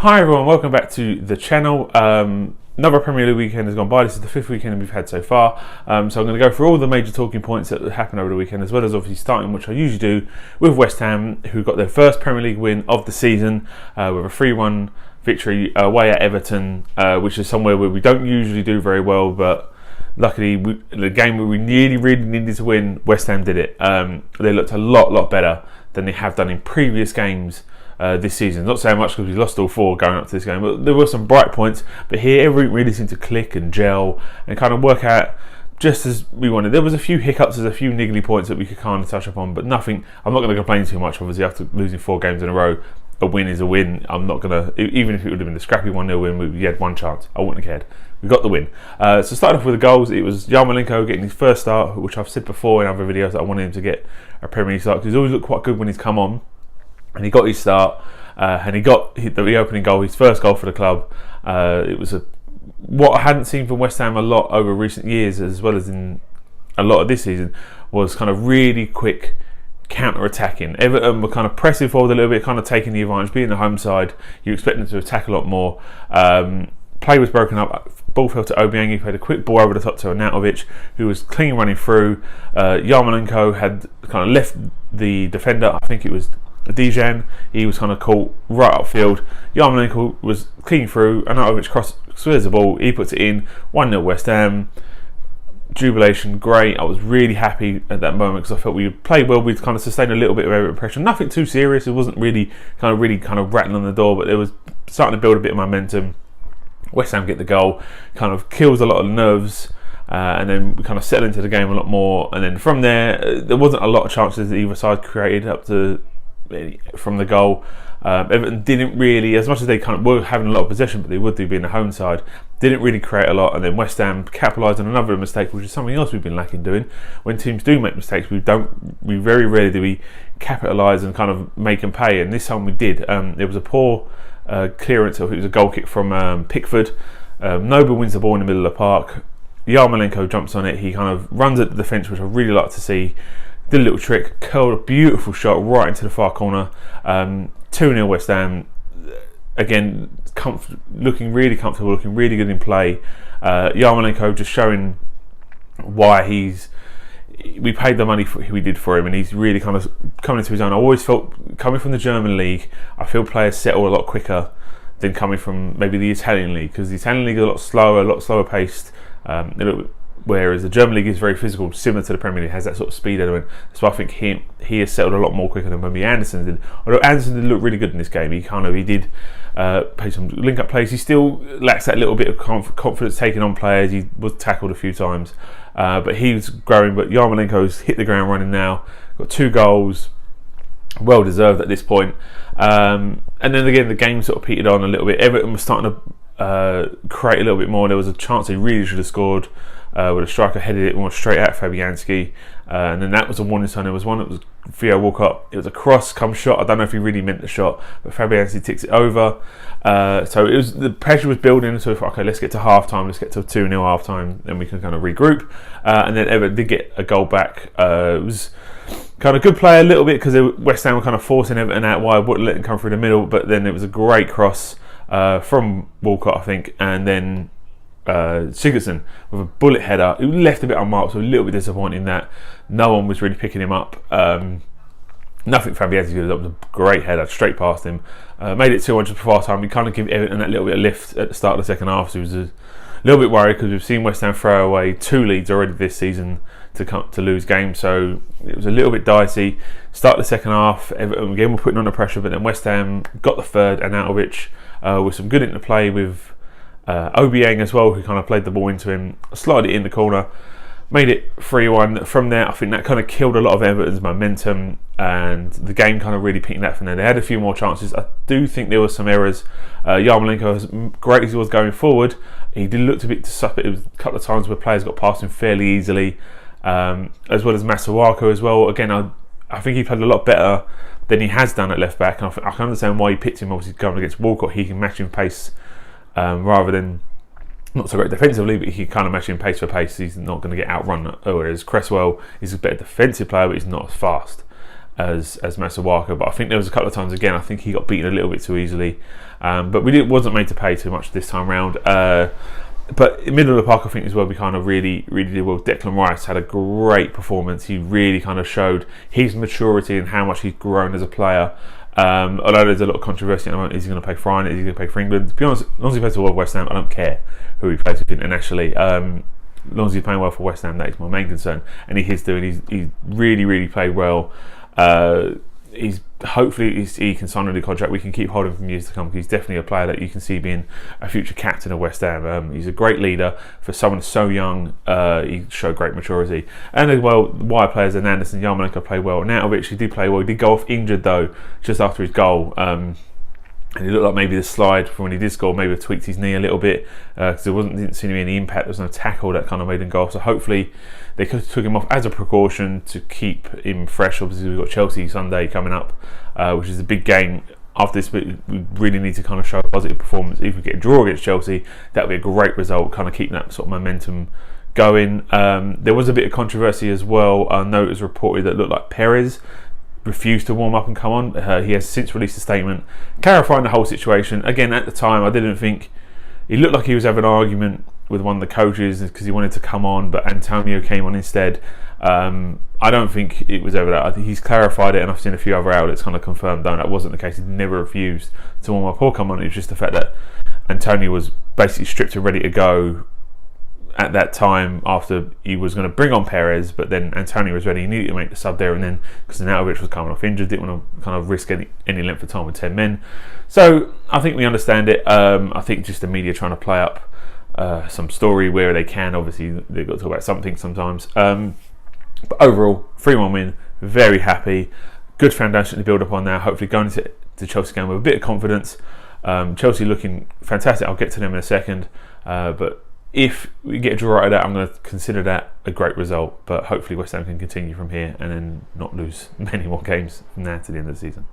Hi everyone, welcome back to the channel. Another Premier League weekend has gone by. This is the 5th weekend we've had so far. So I'm going to go through all the major talking points that happened over the weekend, as well as obviously starting, which I usually do, with West Ham, who got their first Premier League win of the season with a 3-1 victory away at Everton, which is somewhere where we don't usually do very well, but luckily the game where we really needed to win, West Ham did it. They looked a lot better than they have done in previous games this season. Not so much because we lost all 4 going up to this game, but there were some bright points. But here, everything really seemed to click and gel and kind of work out just as we wanted. There was a few hiccups, there's a few niggly points that we could kind of touch upon, but nothing. I'm not going to complain too much. Obviously, after losing 4 games in a row, a win is a win. I'm not going to, even if it would have been a scrappy 1-0 win, we had one chance, I wouldn't have cared. We got the win. So starting off with the goals, it was Yarmolenko getting his first start, which I've said before in other videos that I wanted him to get a Premier League start, because he's always looked quite good when he's come on, and he got his start. And he got the opening goal, his first goal for the club. It was what I hadn't seen from West Ham a lot over recent years, as well as in a lot of this season, was kind of really quick counter-attacking. Everton were kind of pressing forward a little bit, kind of taking the advantage. Being the home side, you expect them to attack a lot more. Play was broken up. Ball fell to Obiang. He played a quick ball over the top to Arnautovic, who was clean running through. Yarmolenko had kind of left the defender. I think it was Dijan. He was kind of caught right upfield. Yarmolenko was clean through. Arnautovic squares the ball. He puts it in. 1-0 West Ham. Jubilation, great. I was really happy at that moment because I felt we played well. We'd kind of sustained a little bit of Everton pressure. Nothing too serious. It wasn't really kind of rattling on the door, but it was starting to build a bit of momentum. West Ham get the goal, kind of kills a lot of nerves. And then we kind of settled into the game a lot more. And then from there, there wasn't a lot of chances that either side created up to from the goal. Everton didn't really, as much as they kind of were having a lot of possession, but they would do being the home side, didn't really create a lot. And then West Ham capitalised on another mistake, which is something else we've been lacking doing. When teams do make mistakes, we very rarely do we capitalise and kind of make them pay. And this time we did. There was a poor clearance, it was a goal kick from Pickford. Noble wins the ball in the middle of the park. Yarmolenko jumps on it. He kind of runs at the defence, which I really like to see. Did a little trick, curled a beautiful shot right into the far corner. 2-0 West Ham. Again, looking really comfortable, looking really good in play. Yarmolenko just showing why we paid the money we did for him, and he's really kind of coming into his own. I always felt, coming from the German league, I feel players settle a lot quicker than coming from maybe the Italian league, because the Italian league is a lot slower paced. Whereas the German league is very physical, similar to the Premier League, has that sort of speed element. So I think he has settled a lot more quicker than maybe Anderson did. Although Anderson did look really good in this game, he did play some link-up plays. He still lacks that little bit of confidence taking on players. He was tackled a few times, but he's growing. But Yarmolenko's hit the ground running now. Got 2 goals, well deserved at this point. And then again, the game sort of petered on a little bit. Everton was starting to create a little bit more. There was a chance they really should have scored. Where the striker headed it almost straight at Fabianski, and then that was a warning sign. There was one that was Theo Walcott. It was a cross come shot. I don't know if he really meant the shot, but Fabianski ticks it over. So it was, the pressure was building. So okay, let's get to half time. Let's get to a 2-0 half time, then we can kind of regroup. And then Everton did get a goal back. It was kind of good play a little bit because West Ham were kind of forcing Everton out wide, wouldn't let them come through the middle. But then it was a great cross from Walcott, I think, and then Sigurdsson with a bullet header. It left a bit unmarked, so a little bit disappointing that no one was really picking him up. Nothing Fabianski did. That was a great header straight past him. Made it 200 before time. We kind of give Everton that little bit of lift at the start of the second half. So it was a little bit worried because we've seen West Ham throw away 2 leads already this season to lose games. So it was a little bit dicey. Start the second half, Everton again were putting on the pressure, but then West Ham got the third, and Arnautovic with some good interplay with Obiang as well, who kind of played the ball into him, slotted it in the corner, made it 3-1. From there, I think that kind of killed a lot of Everton's momentum, and the game kind of really peaked that from there. They had a few more chances. I do think there were some errors. Yarmolenko, as great as he was going forward, he did look a bit suspect. It was a couple of times where players got past him fairly easily, as well as Masuaku as well. Again, I think he played a lot better than he has done at left back, and I can understand why he picked him. Obviously, going against Walcott, he can match him pace. Rather than not so great defensively, but he can kind of match him pace for pace. He's not going to get outrun. Whereas Cresswell is a better defensive player, but he's not as fast. as Masuaku, but I think there was a couple of times again I think he got beaten a little bit too easily, but wasn't made to pay too much this time round. But in middle of the park, I think as well, we kind of really did well. Declan Rice had a great performance. He really kind of showed his maturity and how much he's grown as a player. Although there's a lot of controversy at the moment, is he going to play for Ireland? Is he going to play for England? To be honest, as long as he plays for West Ham, I don't care who he plays with internationally. As long as he's playing well for West Ham, that is my main concern. And he is doing. He's really played well. Hopefully he can sign a new contract. We can keep holding him for years to come. He's definitely a player that you can see being a future captain of West Ham. He's a great leader for someone so young. He showed great maturity, and as well, wide players and Anderson, Yarmolenko played well. Nautovic, he did play well. He did go off injured though just after his goal. And it looked like maybe the slide from when he did score maybe tweaked his knee a little bit because didn't seem to be any impact. There was no tackle that kind of made him go off. So hopefully they took him off as a precaution to keep him fresh. Obviously we've got Chelsea Sunday coming up, which is a big game. After this, we really need to kind of show a positive performance. If we get a draw against Chelsea, that would be a great result, kind of keeping that sort of momentum going. There was a bit of controversy as well. I know it was reported that it looked like Perez refused to warm up and come on. He has since released a statement clarifying the whole situation. Again, at the time, I didn't think he looked like he was having an argument with one of the coaches because he wanted to come on, but Antonio came on instead. I don't think it was ever that. I think he's clarified it, and I've seen a few other outlets kind of confirmed that wasn't the case. He never refused to warm up or come on. It was just the fact that Antonio was basically stripped and ready to go at that time after he was going to bring on Perez, but then Antonio was ready. He needed to make the sub there and then because Nautovic was coming off injured, didn't want to kind of risk any length of time with 10 men. So I think we understand it. I think just the media trying to play up some story where they can. Obviously they've got to talk about something sometimes. But overall, 3-1 win, very happy. Good foundation to build upon now. Hopefully going into the Chelsea game with a bit of confidence. Chelsea looking fantastic. I'll get to them in a second. But if we get a draw out of that, I'm going to consider that a great result. But hopefully West Ham can continue from here and then not lose many more games from now to the end of the season.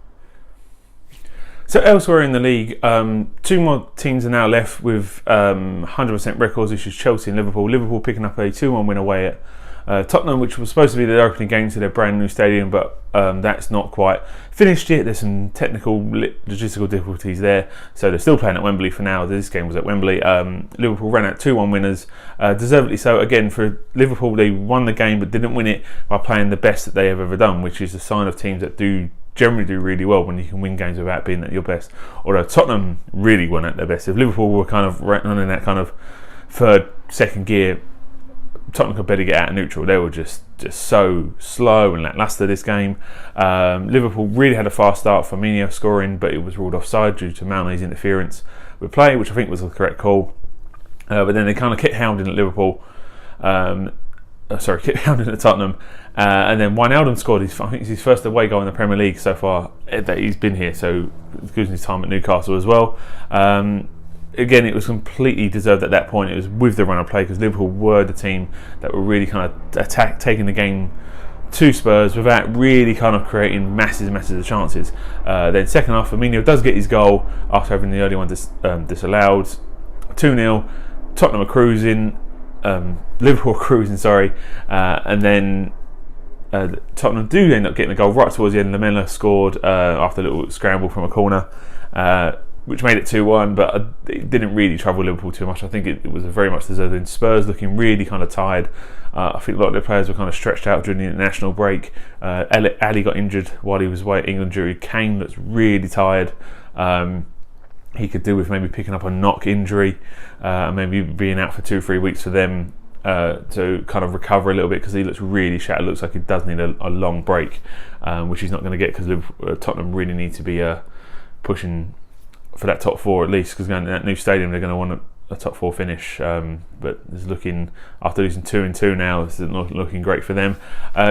So elsewhere in the league, 2 more teams are now left with 100% records, which is Chelsea and Liverpool. Liverpool picking up a 2-1 win away at Tottenham, which was supposed to be the opening game to their brand new stadium, but that's not quite finished yet. There's some technical logistical difficulties there, so they're still playing at Wembley for now. This game was at Wembley. Liverpool ran out 2-1 winners, deservedly so. Again, for Liverpool, they won the game but didn't win it by playing the best that they have ever done, which is a sign of teams that generally do really well when you can win games without being at your best. Although Tottenham really weren't at their best. If Liverpool were kind of running that kind of second gear, Tottenham could better get out of neutral. They were just so slow and lacklustre this game. Liverpool really had a fast start, Firmino scoring, but it was ruled offside due to Mane's interference with play, which I think was the correct call. But then they kind of kept hounding at Liverpool. Kept hounding at Tottenham. And then Wijnaldum scored I think it's his first away goal in the Premier League so far that he's been here, so including his time at Newcastle as well. Again, it was completely deserved at that point. It was with the run of play because Liverpool were the team that were really kind of taking the game to Spurs without really kind of creating masses of chances. Then second half, Firmino does get his goal after having the early one disallowed. 2-0. Tottenham are cruising. Liverpool are cruising, and then Tottenham do end up getting a goal right towards the end. Lamela scored after a little scramble from a corner, which made it 2-1, but it didn't really trouble Liverpool too much. I think it was a very much deserved. And Spurs looking really kind of tired. I think a lot of the players were kind of stretched out during the international break. Ali got injured while he was away at England during. Kane looks really tired. He could do with maybe picking up a knock injury, maybe being out for 2-3 weeks for them to kind of recover a little bit because he looks really shattered. Looks like he does need a long break, which he's not going to get because Tottenham really need to be pushing for that top 4 at least, because going to that new stadium they're going to want a top 4 finish, but it's looking, after losing 2-2 now, it's not looking great for them.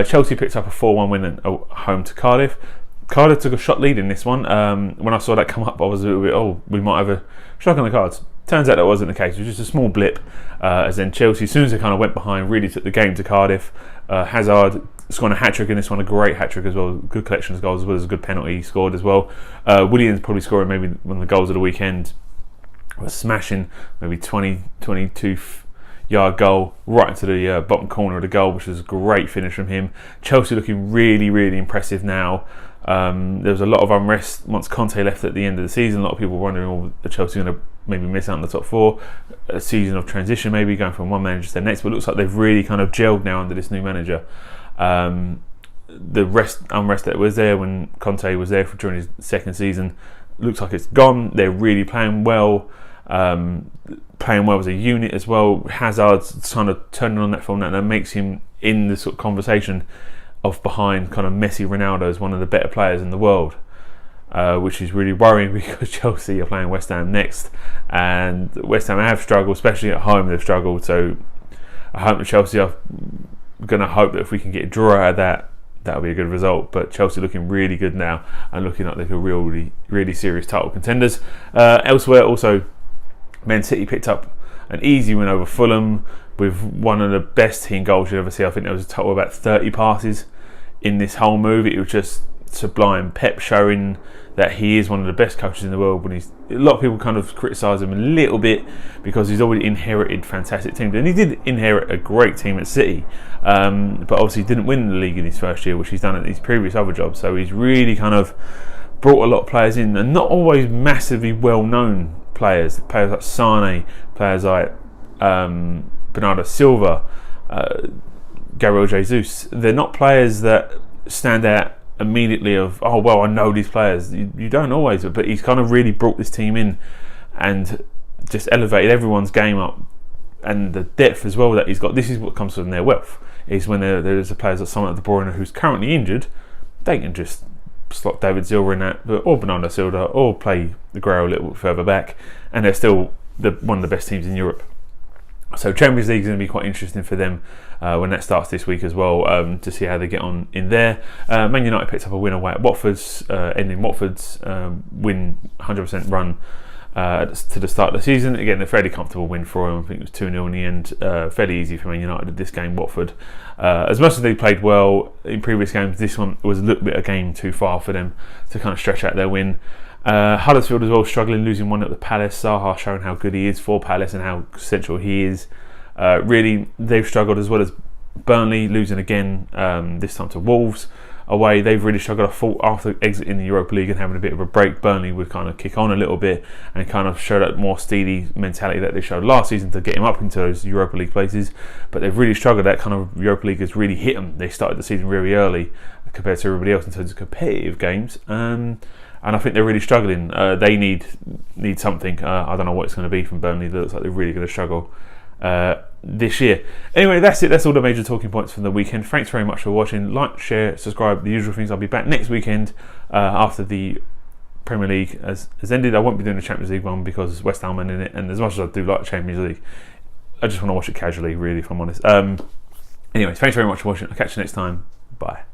Chelsea picked up a 4-1 win at home to Cardiff. Cardiff took a shot lead in this one. When I saw that come up, I was a little bit, we might have a shock on the cards. Turns out that wasn't the case. It was just a small blip, as then Chelsea, as soon as they kind of went behind, really took the game to Cardiff. Hazard scoring a hat-trick in this one, a great hat-trick as well, good collection of goals as well as a good penalty he scored as well. Williams probably scoring maybe one of the goals of the weekend, was smashing maybe 20, 22 yard goal right into the bottom corner of the goal, which was a great finish from him. Chelsea looking really, really impressive now. There was a lot of unrest once Conte left at the end of the season. A lot of people were wondering, oh, are Chelsea going to maybe miss out on the top four? A season of transition, maybe going from one manager to the next. But it looks like they've really kind of gelled now under this new manager. The unrest that was there when Conte was there during his second season looks like it's gone. They're really playing well as a unit as well. Hazard's kind of turning on that form, and that makes him in the sort of conversation of behind kind of Messi, Ronaldo as one of the better players in the world, which is really worrying because Chelsea are playing West Ham next, and West Ham have struggled, especially at home. They've struggled, so I hope that Chelsea are going to hope that if we can get a draw out of that, that'll be a good result. But Chelsea looking really good now and looking like they're really, really serious title contenders. Elsewhere, also, Man City picked up an easy win over Fulham with one of the best team goals you'll ever see. I think there was a total of about 30 passes in this whole move. It was just sublime. Pep showing that he is one of the best coaches in the world. A lot of people kind of criticise him a little bit because he's already inherited fantastic teams, and he did inherit a great team at City, but obviously didn't win the league in his first year, which he's done at his previous other jobs. So he's really kind of brought a lot of players in, and not always massively well-known players like Sane, players like Bernardo Silva, Gabriel Jesus. They're not players that stand out immediately of, oh well, I know these players. You don't always, but he's kind of really brought this team in and just elevated everyone's game up, and the depth as well that he's got. This is what comes from their wealth, is when there's a players like someone like De Bruyne who's currently injured, they can just slot David Silva in that, or Bernardo Silva, or play the Aguero a little bit further back, and they're still one of the best teams in Europe. So Champions League is going to be quite interesting for them when that starts this week as well, to see how they get on in there. Man United picked up a win away at Watford's, ending Watford's win 100% run to the start of the season. Again, a fairly comfortable win for them. I think it was 2-0 in the end. Fairly easy for Man United this game, Watford. As much as they played well in previous games, this one was a little bit a game too far for them to kind of stretch out their win. Huddersfield as well, struggling, losing 1 at the Palace. Zaha showing how good he is for Palace and how central he is. Really, they've struggled, as well as Burnley losing again, this time to Wolves away. They've really struggled. I thought after exiting the Europa League and having a bit of a break, Burnley would kind of kick on a little bit and kind of show that more steely mentality that they showed last season to get him up into those Europa League places. But they've really struggled. That kind of Europa League has really hit them. They started the season very early compared to everybody else in terms of competitive games. And I think they're really struggling. They need something. I don't know what it's going to be from Burnley. It looks like they're really going to struggle this year. Anyway, that's it. That's all the major talking points from the weekend. Thanks very much for watching. Like, share, subscribe, the usual things. I'll be back next weekend after the Premier League has ended. I won't be doing the Champions League one because West Ham are in it, and as much as I do like the Champions League, I just want to watch it casually, really, if I'm honest. Anyways, thanks very much for watching. I'll catch you next time. Bye.